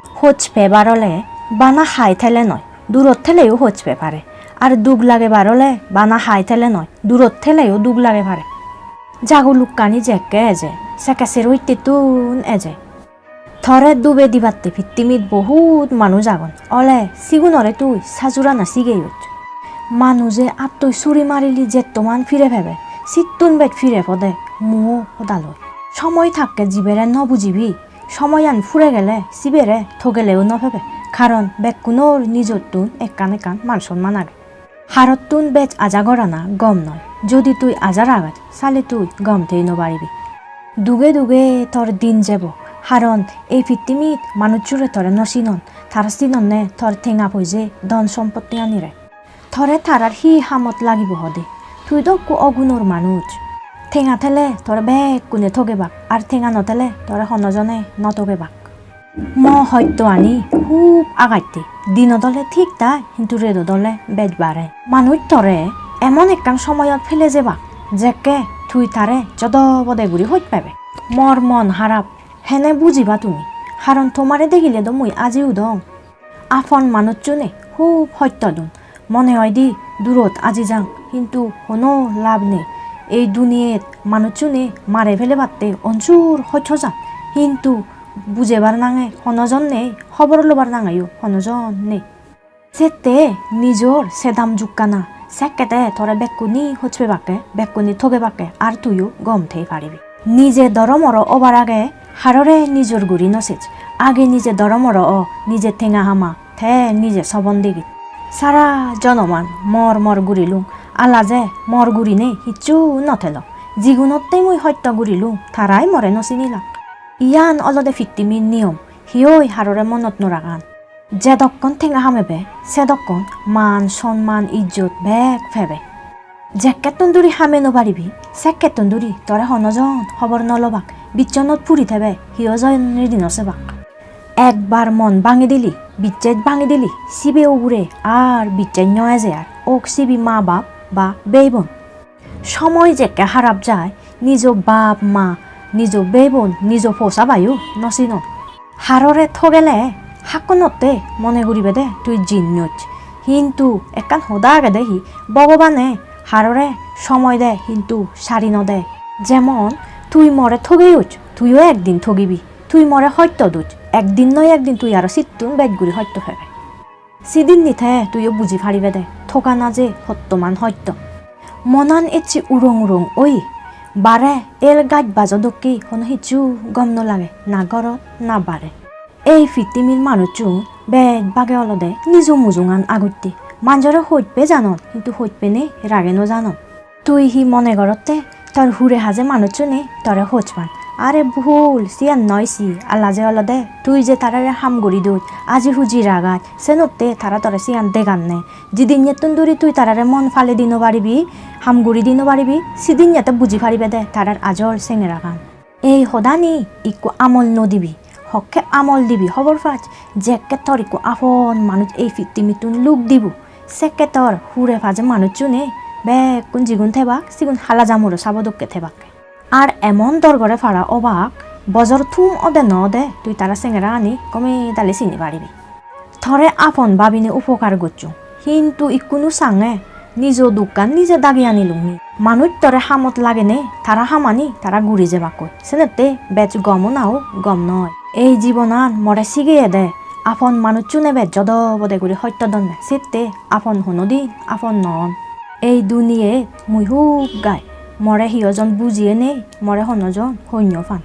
হচপে বারলে বানা হাই থেলে নয় দূরত থেলেও হচপে পারে আর দুগ লাগে বারলে বানা হাই থেলে নয় দূরত থেলেও দুগ লাগে পারে জাগুলুকানি জেকে এজে সেকেসের হইতে তুন এজে থরে ডুবে দিবাতে ভিত্তিমিত বহুত মানুষ আগন অলে সিগুনরে তুই সাজুরা না সিগেই মানুষে আর তুই চুরি মারিলি যে তোমান ফিরে ভেবে চিত্তুন বেট ফিরে পদে মুহ ওদালয় সময় থাকে জীবেরে ন বুঝিবি সময় আন ফুরে গেলে শিবেরে ঠগেলেও ন ভেবে কারণ বেকুনোর নিজর তুন একান একান মান সম্মান আগে হারত তুন বেচ আজা গড়া না গম নয় যদি তুই আজার আগাত চালে তুই গমতেই নবারিবি দুগে দুগে তোর দিন যাব হারণ এই পৃথিবীত মানুষ জুড়ে তরে নচিনন তারা চিননে তোর ঠেঙা পইজে ধন সম্পত্তি আনিরে থরে তারার হি হামত লাগিব হদে তুই তো অগুণর মানুষ ঠেঙা থেলে তোর বেগ কোনে ঠগেবাক আর ঠেঙা নথেলে তোরে সনজনে নঠগেবাক সত্য আনি খুব আগাইতে দিন দলে ঠিক তাই কিন্তু রেদ দলে বেজ বাড়ে মানুষ তরে এমন একখান সময়ত ফেলে যাবাক যেকে তুই তারে যদ বদে ঘুরি হইত পাবে মর মন হারাপ হেনে বুঝিবা তুমি কারণ তোমারে দেখিলে তো মুই আজিও দং আফন মানুষ চুনে খুব সত্য দুন মনে হয় দি দূরত আজি যাং কিন্তু কোনো লাভ নেই এই দুনিয়াত মানুষ চুনে মারে ফেলে পারতে অঞ্চুর সত্য যান কিন্তু বুঝেবার নাঙে সনজন নেই খবর লবার নাঙাইও সনজন নেই সেতে নিজর সেদাম জুকানা সেকেতে তোরে বেকুনি হচবে বাকে বেকুনি ঠগে বাকে আর তুইও গম থেই পারিবি নিজে দরমর অবার আগে হাররে নিজর গুড়ি নসেজ আগে নিজে দরমর নিজে ঠেঙা হামা থে নিজে সবন দিগি সারা জনমান মর মর গুড়িলুং আলা যে মর গুড়ি নেই হিচু নথেল যিগুণতেই মুই সত্য গুড়িলুং তারাই মরে নচিনিলাম ইয়ান অলদে ফিত্তিমির নিয়ম হিয়ই হাররে মনত নরাগান যে দক্কন ঠেঙা হামেবে সে দক্কন মান সম্মান ইজ্জত বেগ ফেবে জেকে তন্দুরি হামে নবারিবি সেকে তন্দুরি তরে সনজন খবর নলবাক বিচ্ছনত ফুরি থেবে হিয় জয়নের দিন সেবাক একবার মন ভাঙি দিলি বিচ্ছেদ ভাঙি দিলি শিবে উগুরে আর বিচ্ছেদ নয় যে আর ওক শিবি মা বাপ বা বেই বোন সময় যেকে হারাপ যায় নিজ বাপ মা নিজ বেই বোন নিজ ফোসা বায়ু নচিন হাররে থগেলে হাকনতে মনে করিবে দে তুই জিন্নত কিন্তু একান সদা আগে দেখি ভগবানে হাররে সময় দে কিন্তু সারি নদে যেমন তুই মরে ঠগেইছ তুইও একদিন ঠগিবি তুই মরে সত্য দুচ একদিন নয় একদিন তুই আরো চিত্তুন বেগগুড়ি সত্য ফেবে সিদিন নিথে তুইও বুঝি ফারিবে দে ঠকা না যে সত্যমান সত্য মনান এচি উৰং উৰং ওই বারে এল গাছ বাজদকি হন হিচু গম নলাগে না গরত না বারে এই পৃথিবীর মানুষজন বেগ বাগে অলদে নিজু মুজুঙান আগতে মাঞ্জরে হইতপে জানন কিন্তু হইতপে নে রাগে ন জানন তুই হি মনে করতে তোর হুরে হাজে মানুষজনে তরে হোচপান আরে ভুল সিয়ান নয়সি আল্লাহ যে অলদে তুই যে তারারে হাম গড়ি দৌড় আজি হুজি রাগাত সে নতে তারা তরে সিয়ান দেগান নে যেদিন যেতন দূরি তুই তারারে মন ফালে দিন পারিবি হাম গড়ি দিন পারিবি সেদিন যাতে বুঝি পারিবে দে তারার আজর সেঙে রাগান এই সদানি ইকু আমল নদিবি হকে আমল দিবি খবর পাচ যেকে তোর ইকু আফন মানুষ এই পৃথিবীতুন লোক দিব সেকে তোর হুরে ফাজে মানুষজনে বেগ কোন জিগুন থেবাক সিগুন হালা জামুরো সাবদকে থেবাক আর এমন দরগরে ফাড়া অবাক বজর থুম অদে ন দে তুই তারা সেঙেরা আনি কমে দালে চিনি পারিবি থরে আপন ভাবিনে উপকার করছু কিন্তু ইকুনু সাঙে নিজ দোকান নিজে দাগি আনিলুমি মানুষ তরে হামত লাগে নে তারা হামানি তারা ঘুরি যাবা কই সেনেতে বেচ গমও নাও গম নয় এই জীবনান মরে শিগিয়ে দে আপন মানুষ চুনে বেচ যদ বদে ঘুরি সত্য দন্নে সেতে আপন হনদি আপন নন এই দুনিয়ে মুই হুক গায় মরে হিয়জন বুঝিয়ে নেই মরে হনজন সৈন্য ফান